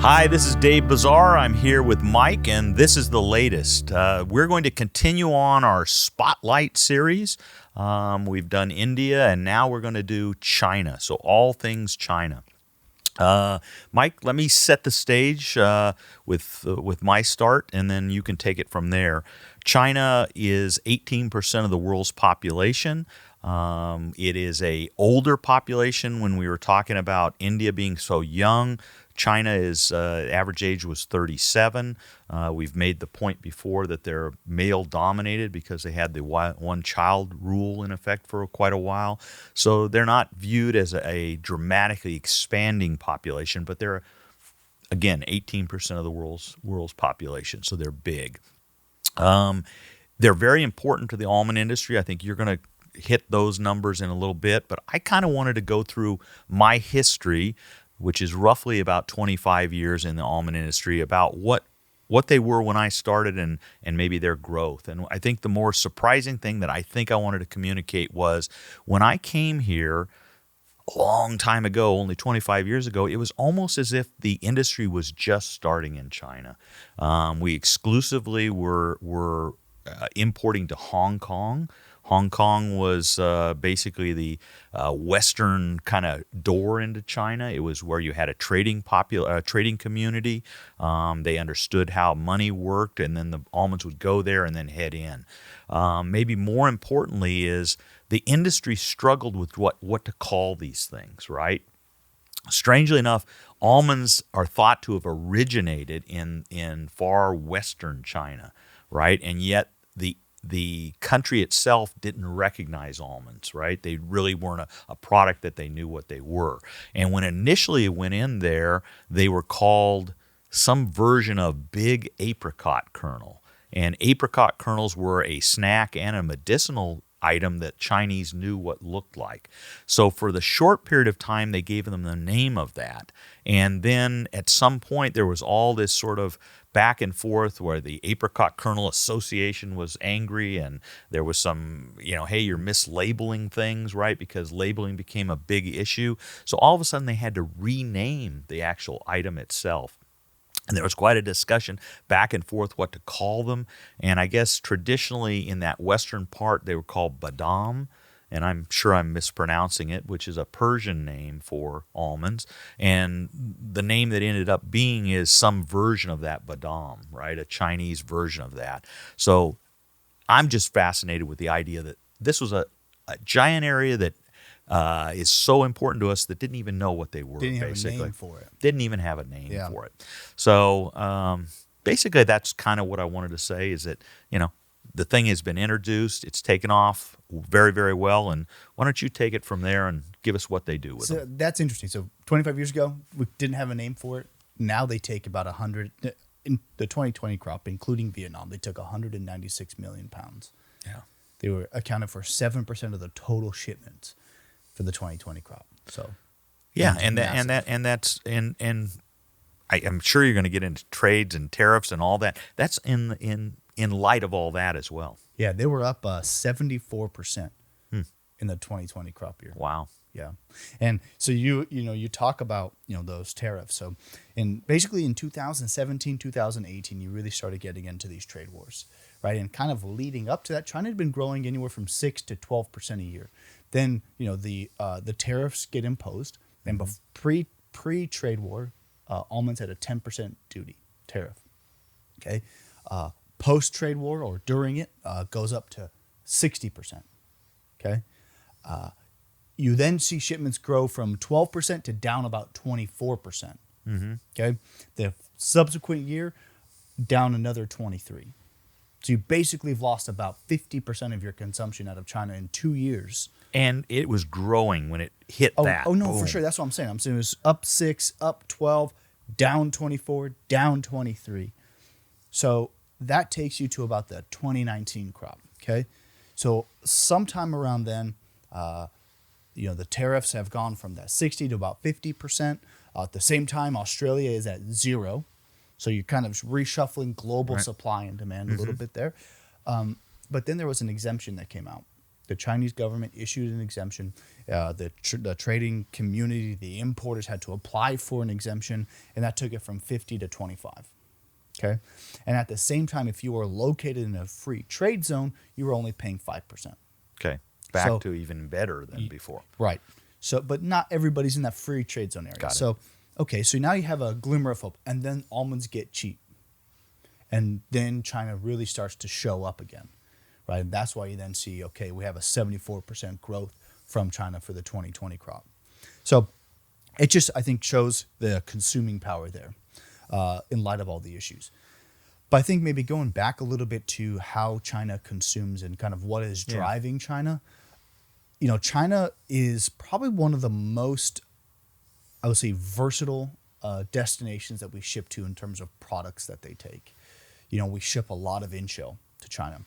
Hi, this is Dave Bazar. I'm here with Mike, and this is the latest. We're going to continue on our Spotlight series. We've done India, and now we're going to do China, so all things China. Mike, let me set the stage with my start, and then you can take it from there. China is 18% of the world's population. It is a older population. When we were talking about India being so young, China is average age was 37. We've made the point before that they're male dominated because they had the one child rule in effect for quite a while. So they're not viewed as a dramatically expanding population, but they're, again, 18% of the world's population. So they're big. They're very important to the almond industry. I think you're going to hit those numbers in a little bit, but I kind of wanted to go through my history, which is roughly about 25 years in the almond industry, about what they were when I started and maybe their growth. And I think the more surprising thing that I think I wanted to communicate was when I came here a long time ago, only 25 years ago, it was almost as if the industry was just starting in China. We exclusively were importing to Hong Kong. Hong Kong was basically the western kind of door into China. It was where you had a trading community. They understood how money worked, and then the almonds would go there and then head in. Maybe more importantly is the industry struggled with what to call these things, right? Strangely enough, almonds are thought to have originated in far western China, right? And yet the country itself didn't recognize almonds, right? They really weren't a product that they knew what they were. And when initially it went in there, they were called some version of big apricot kernel. And apricot kernels were a snack and a medicinal item that Chinese knew what looked like. So for the short period of time, they gave them the name of that. And then at some point, there was all this sort of back and forth where the Apricot Kernel Association was angry, and there was some, hey, you're mislabeling things, right? Because labeling became a big issue. So all of a sudden, they had to rename the actual item itself. And there was quite a discussion back and forth what to call them. And I guess traditionally in that western part, they were called badam. And I'm sure I'm mispronouncing it, which is a Persian name for almonds. And the name that ended up being is some version of that badam, right? A Chinese version of that. So I'm just fascinated with the idea that this was a giant area that is so important to us that didn't even know what they were. Didn't basically have a name for it. Didn't even have a name for it. So basically, that's kind of what I wanted to say. Is that the thing has been introduced, it's taken off very, very well, and why don't you take it from there and give us what they do with it? That's interesting. So 25 years ago, we didn't have a name for it. Now they take about 100 in the 2020 crop, including Vietnam. They took 196 million pounds. Yeah, they were accounted for 7% of the total shipments for the 2020 crop. So yeah, and I'm sure you're going to get into trades and tariffs and all that. That's in light of all that as well. Yeah, they were up 74% in the 2020 crop year. Wow. Yeah, and so you talk about those tariffs. So basically in 2017, 2018, you really started getting into these trade wars, right? And kind of leading up to that, China had been growing anywhere from 6 to 12% a year. Then the tariffs get imposed, and pre trade war, almonds had a 10% duty tariff. Okay, post trade war or during it goes up to 60%. Okay, you then see shipments grow from 12% to down about 24%. Okay, the subsequent year down another 23%. So you basically have lost about 50% of your consumption out of China in 2 years. And it was growing when it hit that. Oh, no, Boom. for sure. That's what I'm saying. I'm saying it was up 6, up 12, down 24, down 23. So that takes you to about the 2019 crop, okay? So sometime around then, the tariffs have gone from that 60 to about 50%. At the same time, Australia is at 0. So you're kind of reshuffling global supply and demand a little bit there. But then there was an exemption that came out. The Chinese government issued an exemption. The trading community, the importers had to apply for an exemption, and that took it from 50 to 25. Okay, and at the same time, if you were located in a free trade zone, you were only paying 5%. Okay, back So- to even better than before. Right. So, but not everybody's in that free trade zone area. Got it. So, okay, so now you have a glimmer of hope, and then almonds get cheap, and then China really starts to show up again, right? And that's why you then see, okay, we have a 74% growth from China for the 2020 crop. So, it just I think shows the consuming power there, in light of all the issues. But I think maybe going back a little bit to how China consumes and kind of what is driving China. You know, China is probably one of the most, I would say, versatile destinations that we ship to in terms of products that they take. You know, we ship a lot of in-shell to China,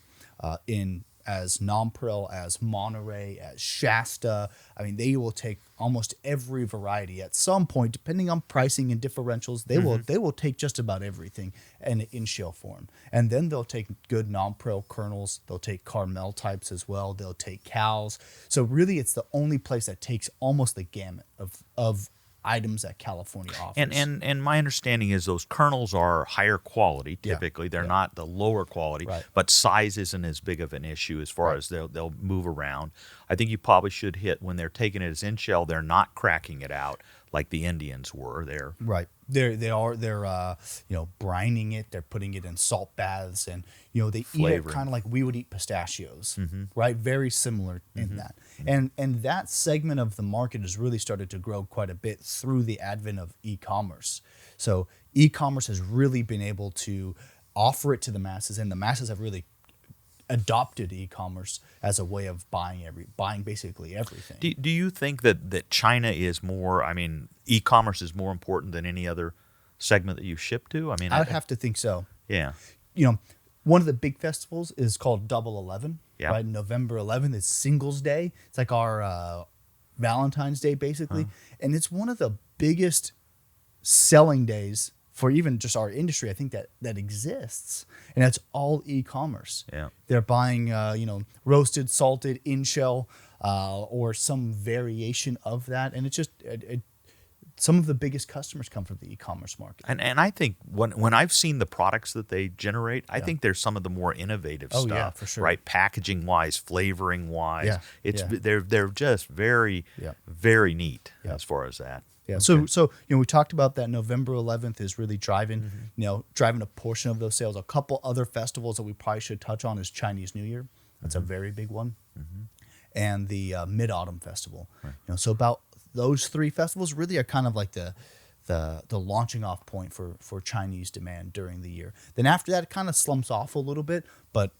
as Nonpareil, as Monterey, as Shasta. I mean, they will take almost every variety at some point, depending on pricing and differentials. They will take just about everything in shell form, and then they'll take good Nonpareil kernels. They'll take Carmel types as well. They'll take cows. So really, it's the only place that takes almost the gamut of items that California offers. And my understanding is those kernels are higher quality. Typically, they're not the lower quality, Right. but size isn't as big of an issue as far as they'll move around. I think you probably should hit when they're taking it as in shell. They're not cracking it out like the Indians were. They're Right. They're brining it. They're putting it in salt baths, and they eat it Flavoring. kind of like we would eat pistachios, right? Very similar in that. And that segment of the market has really started to grow quite a bit through the advent of e-commerce. So e-commerce has really been able to offer it to the masses, and the masses have really adopted e-commerce as a way of buying basically everything. Do you think that China is more? I mean, e-commerce is more important than any other segment that you ship to? I mean, I would have to think so. Yeah. One of the big festivals is called Double 11. Yeah. Right, November 11th is Singles Day. It's like our Valentine's Day, basically, and it's one of the biggest selling days for even just our industry. I think that exists, and it's all e-commerce. Yeah. They're buying roasted, salted, in shell, or some variation of that, and it's just some of the biggest customers come from the e-commerce market. And I think when I've seen the products that they generate, I think they're some of the more innovative Oh, stuff. yeah, for sure. Right, packaging wise, flavoring wise, Yeah, they're just very very neat as far as that. Yeah. So we talked about that November 11th is really driving a portion of those sales. A couple other festivals that we probably should touch on is Chinese New Year. That's a very big one, and the Mid-Autumn Festival. Right. So about those three festivals really are kind of like the launching off point for Chinese demand during the year. Then after that, it kind of slumps off a little bit, but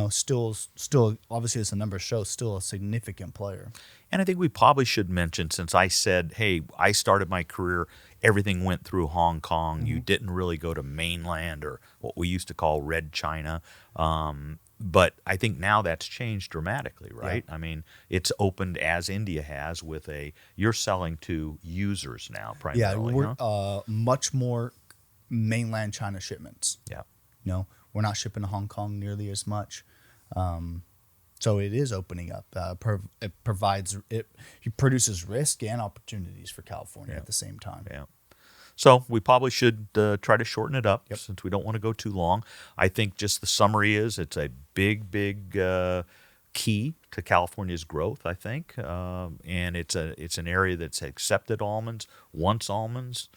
still obviously, as the numbers show, still a significant player. And I think we probably should mention, since I said, hey, I started my career, everything went through Hong Kong. You didn't really go to mainland or what we used to call Red China. But I think now that's changed dramatically, right? Yeah. I mean, it's opened as India has with you're selling to users now primarily. Yeah, we're much more mainland China shipments. Yeah. We're not shipping to Hong Kong nearly as much. So it is opening up. It produces risk and opportunities for California at the same time. Yeah. So we probably should try to shorten it up since we don't want to go too long. I think just the summary is it's a big key to California's growth, I think. And it's an area that's accepted almonds, wants almonds.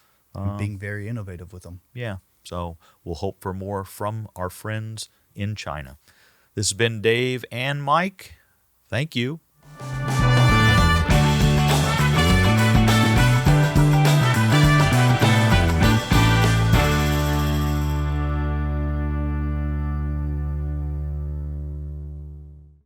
Being very innovative with them. Yeah. So we'll hope for more from our friends in China. This has been Dave and Mike. Thank you.